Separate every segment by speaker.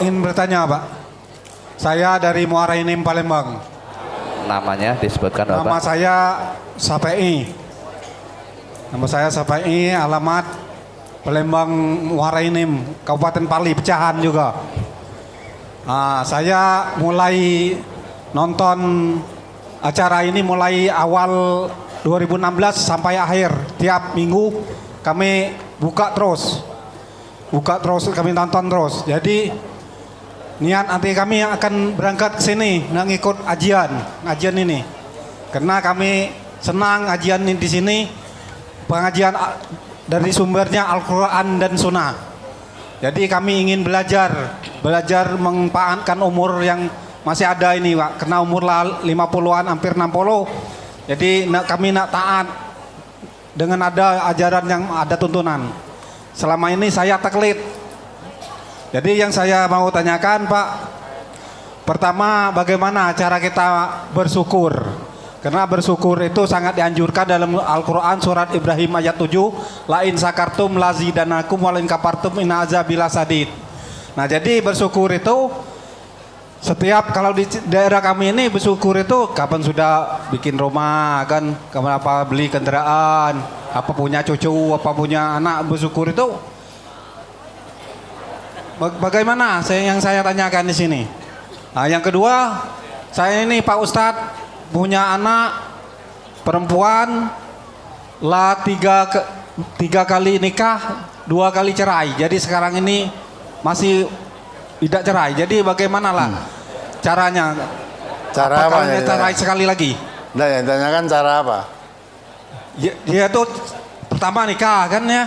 Speaker 1: ingin bertanya, Pak. Saya dari Muara Enim, Palembang.
Speaker 2: Namanya disebutkan Bapak.
Speaker 1: Nama saya Sapai. Nama saya Sapai, alamat Palembang Muara Enim, Kabupaten Pali, pecahan juga. Saya mulai nonton acara ini mulai awal 2016 sampai akhir. Tiap minggu kami buka terus kami tonton terus. Jadi niat nanti kami yang akan berangkat ke sini ngikut ajian ini. Karena kami senang ajian di sini, pengajian dari sumbernya Al-Quran dan Sunnah. Jadi kami ingin belajar memanfaatkan umur yang masih ada ini, Pak. Karena umur 50-an hampir 60. Jadi kami nak taat dengan ada ajaran yang ada tuntunan. Selama ini saya taklid. Jadi yang saya mau tanyakan, Pak, pertama bagaimana cara kita bersyukur? Karena bersyukur itu sangat dianjurkan dalam Al-Quran surat Ibrahim ayat 7. La in sakartum lazidanakum wa in kafartum inna azabi lasadid. Nah, jadi bersyukur itu setiap kalau di daerah kami ini bersyukur itu kapan sudah bikin rumah kan, kapan apa beli kendaraan, apa punya cucu, apa punya anak, bersyukur itu bagaimana yang saya tanyakan di sini. Nah, yang kedua, saya ini Pak Ustadz punya anak perempuan lah tiga kali nikah, 2 kali cerai. Jadi sekarang ini masih tidak cerai. Jadi bagaimana lah caranya?
Speaker 3: Cara apa ya?
Speaker 1: Cerai sekali lagi?
Speaker 3: Nah, yang tanyakan cara apa?
Speaker 1: Dia tuh pertama nikah kan ya,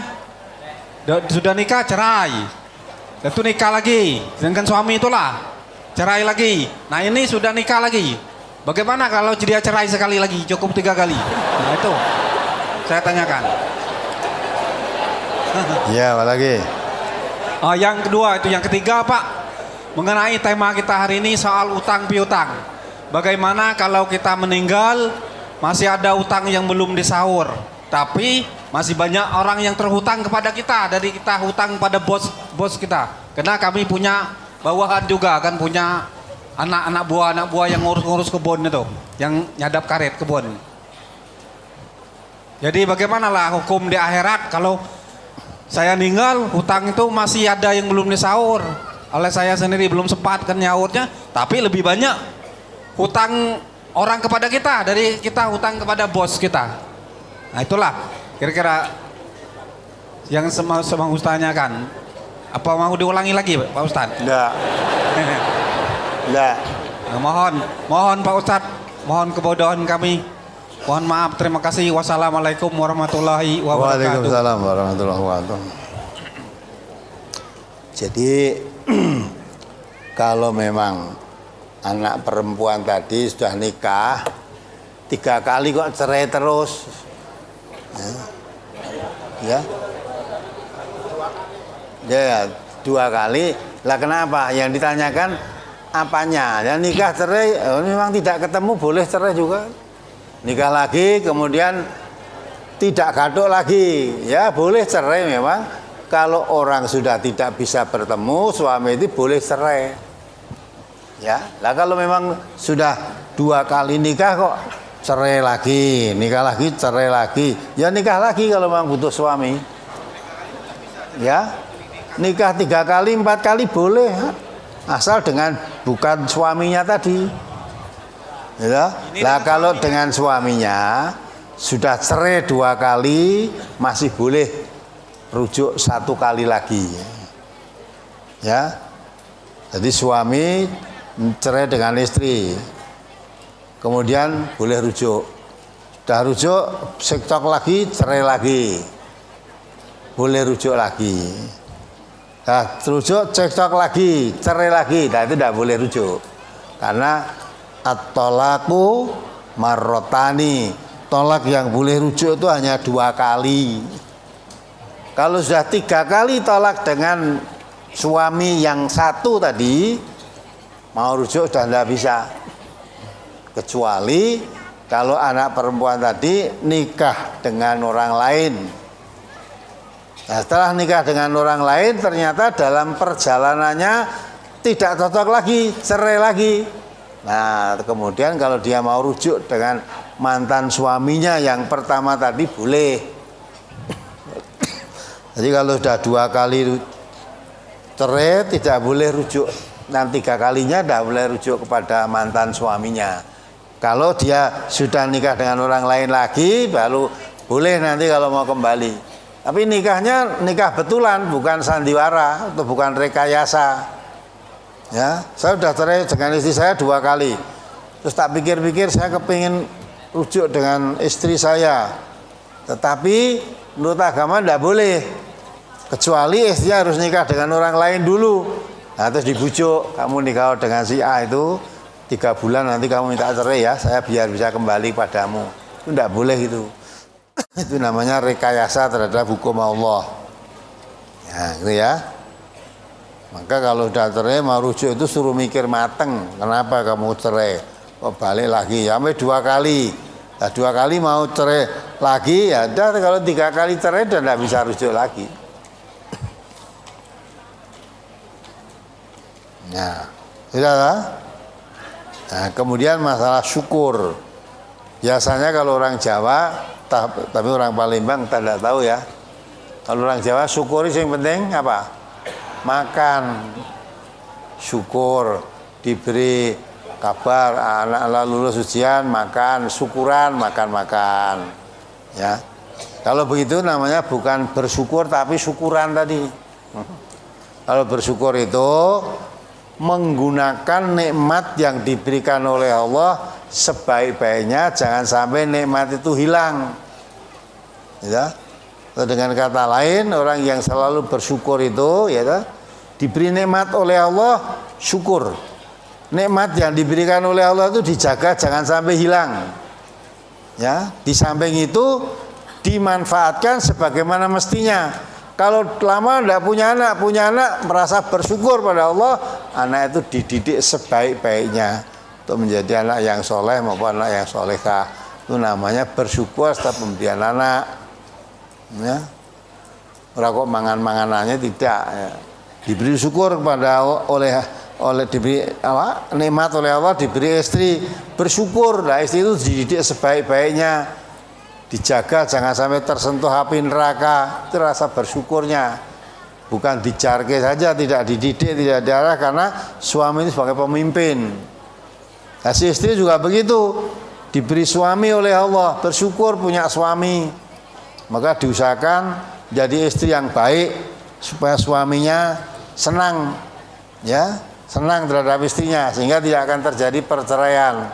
Speaker 1: sudah nikah cerai, itu nikah lagi dengan suami itulah cerai lagi. Nah ini sudah nikah lagi. Bagaimana kalau dia cerai sekali lagi, cukup 3 kali? Nah itu saya tanyakan.
Speaker 3: Ya, apa lagi?
Speaker 1: Yang kedua itu, yang ketiga Pak, mengenai tema kita hari ini soal utang piutang. Bagaimana kalau kita meninggal masih ada utang yang belum disaur, tapi masih banyak orang yang terhutang kepada kita, dari kita hutang pada bos kita. Karena kami punya bawahan juga kan, punya anak buah yang ngurus kebun itu, yang nyadap karet kebun. Jadi bagaimana lah hukum di akhirat kalau saya meninggal, hutang itu masih ada yang belum disaur. Oleh saya sendiri belum sempat kan nyaurnya, tapi lebih banyak hutang orang kepada kita dari kita hutang kepada bos kita. Nah itulah kira-kira yang semua Ustaz tanyakan. Apa mau diulangi lagi Pak Ustaz?
Speaker 3: Enggak. Enggak.
Speaker 1: Nah, mohon Pak Ustaz, mohon kebodohan kami. Mohon maaf, terima kasih. Wassalamualaikum warahmatullahi wabarakatuh.
Speaker 3: Waalaikumsalam warahmatullahi wabarakatuh. Jadi kalau memang anak perempuan tadi sudah nikah 3 kali kok cerai terus, ya 2 kali lah, kenapa? Yang ditanyakan apanya? Ya nikah cerai, memang tidak ketemu boleh cerai juga. Nikah lagi kemudian tidak gaduk lagi, ya boleh cerai memang. Kalau orang sudah tidak bisa bertemu, suami itu boleh cerai. Ya, lah kalau memang sudah 2 kali nikah kok cerai lagi, nikah lagi, cerai lagi, ya nikah lagi kalau memang butuh suami. Ya, nikah 3 kali, 4 kali boleh, asal dengan bukan suaminya tadi. Ya, lah kalau dengan suaminya sudah cerai 2 kali, masih boleh rujuk 1 kali lagi. Ya, jadi suami cerai dengan istri, kemudian boleh rujuk. Sudah rujuk, sektok lagi, cerai lagi, boleh rujuk lagi. Nah, rujuk, cekcok lagi, cerai lagi, nah itu tidak boleh rujuk. Karena at-tolaku marrotani, tolak yang boleh rujuk itu hanya 2 kali. Kalau sudah 3 kali tolak dengan suami yang satu tadi, mau rujuk sudah tidak bisa. Kecuali kalau anak perempuan tadi nikah dengan orang lain. Nah, setelah nikah dengan orang lain ternyata dalam perjalanannya tidak cocok lagi, cerai lagi. Nah, kemudian kalau dia mau rujuk dengan mantan suaminya yang pertama tadi boleh. Jadi kalau sudah 2 kali cerai tidak boleh rujuk. Dan 3 kalinya tidak boleh rujuk kepada mantan suaminya. Kalau dia sudah nikah dengan orang lain lagi baru boleh nanti kalau mau kembali. Tapi nikahnya nikah betulan, bukan sandiwara atau bukan rekayasa. Ya, saya sudah cerai dengan istri saya 2 kali. Terus tak pikir-pikir saya kepingin rujuk dengan istri saya. Tetapi menurut agama tidak boleh. Kecuali istrinya harus nikah dengan orang lain dulu. Nah, terus dibujuk, kamu nikah dengan si A itu 3 bulan nanti kamu minta cerai ya, saya biar bisa kembali padamu. Itu tidak boleh itu. Itu namanya rekayasa terhadap hukum Allah. Ya, gitu ya. Maka kalau udah cerai mau rujuk itu suruh mikir mateng. Kenapa kamu cerai? Kok balik lagi? Sampai 2 kali. Nah, 2 kali mau cerai lagi ya udah, kalau 3 kali cerai udah tidak bisa rujuk lagi. Nah, sudah lah. Nah, kemudian masalah syukur. Biasanya kalau orang Jawa, tapi orang Palembang tidak tahu ya. Kalau orang Jawa syukur yang penting apa? Makan, syukur, diberi kabar anak lulus ujian, makan, syukuran, makan, ya. Kalau begitu namanya bukan bersyukur tapi syukuran tadi. Kalau bersyukur itu menggunakan nikmat yang diberikan oleh Allah sebaik-baiknya, jangan sampai nikmat itu hilang. Ya. Dengan kata lain, orang yang selalu bersyukur itu ya diberi nikmat oleh Allah, syukur. Nikmat yang diberikan oleh Allah itu dijaga jangan sampai hilang. Ya, di samping itu dimanfaatkan sebagaimana mestinya. Kalau lama tidak punya anak merasa bersyukur pada Allah, anak itu dididik sebaik-baiknya untuk menjadi anak yang soleh maupun anak yang solehah. Itu namanya bersyukur setelah pemberian anak. Ya, orang kok mangan-manganannya tidak. Ya. Diberi syukur kepada oleh diberi apa? Nikmat oleh Allah, diberi istri, bersyukur. Nah, istri itu dididik sebaik-baiknya, dijaga jangan sampai tersentuh api neraka. Itu rasa bersyukurnya. Bukan dijarke saja, tidak dididik, tidak diarah karena suami itu sebagai pemimpin. Nah, si istri juga begitu, diberi suami oleh Allah, bersyukur punya suami. Maka diusahakan jadi istri yang baik supaya suaminya senang, ya, senang terhadap istrinya sehingga tidak akan terjadi perceraian.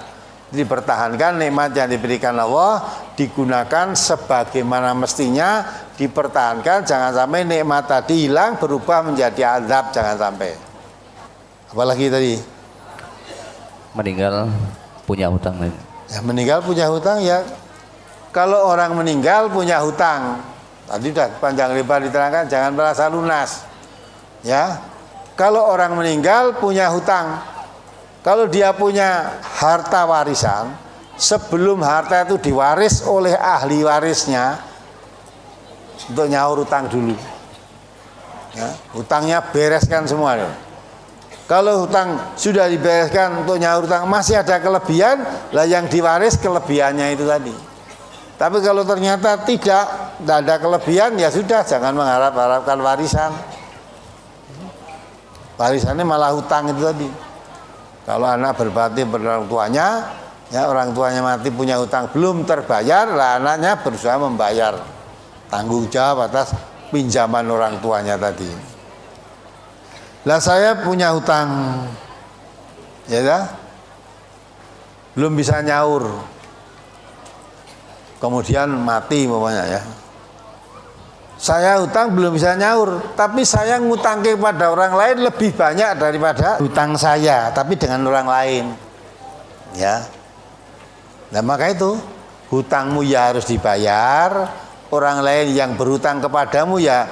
Speaker 3: Dipertahankan nikmat yang diberikan Allah, digunakan sebagaimana mestinya, dipertahankan, jangan sampai nikmat tadi hilang berubah menjadi azab, jangan sampai. Apalagi tadi
Speaker 2: meninggal punya hutang.
Speaker 3: Ya, meninggal punya hutang ya. Kalau orang meninggal punya hutang, tadi sudah panjang lebar diterangkan, jangan merasa lunas. Ya, kalau orang meninggal punya hutang, kalau dia punya harta warisan, sebelum harta itu diwaris oleh ahli warisnya, untuk nyaur hutang dulu. Ya, hutangnya bereskan semua. Kalau hutang sudah dibereskan untuk nyaur hutang masih ada kelebihan, lah yang diwaris kelebihannya itu tadi. Tapi kalau ternyata tidak ada kelebihan, ya sudah, jangan mengharap-harapkan warisan. Warisannya malah hutang itu tadi. Kalau anak berbakti pada orang tuanya, ya orang tuanya mati punya hutang belum terbayar, lah anaknya berusaha membayar, tanggung jawab atas pinjaman orang tuanya tadi. Lah saya punya hutang, ya dah, belum bisa nyaur. Kemudian mati umpamanya ya. Saya hutang belum bisa nyaur, tapi saya ngutang kepada orang lain lebih banyak daripada hutang saya, tapi dengan orang lain. Ya. Nah, maka itu hutangmu ya harus dibayar, orang lain yang berhutang kepadamu ya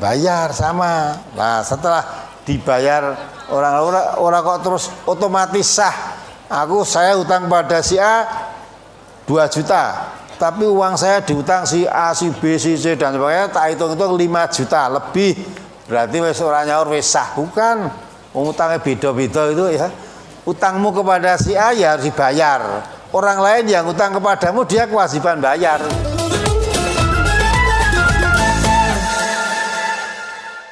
Speaker 3: bayar sama. Nah, setelah dibayar orang kok terus otomatis sah. Saya hutang pada si A 2 juta, tapi uang saya diutang si A, si B, si C dan sebagainya, tak hitung-hitung 5 juta lebih. Berarti wis ora nyaur wis sah, bukan. Utangnya beda-beda itu ya. Utangmu kepada si A ya harus dibayar. Orang lain yang utang kepadamu dia kewajiban bayar.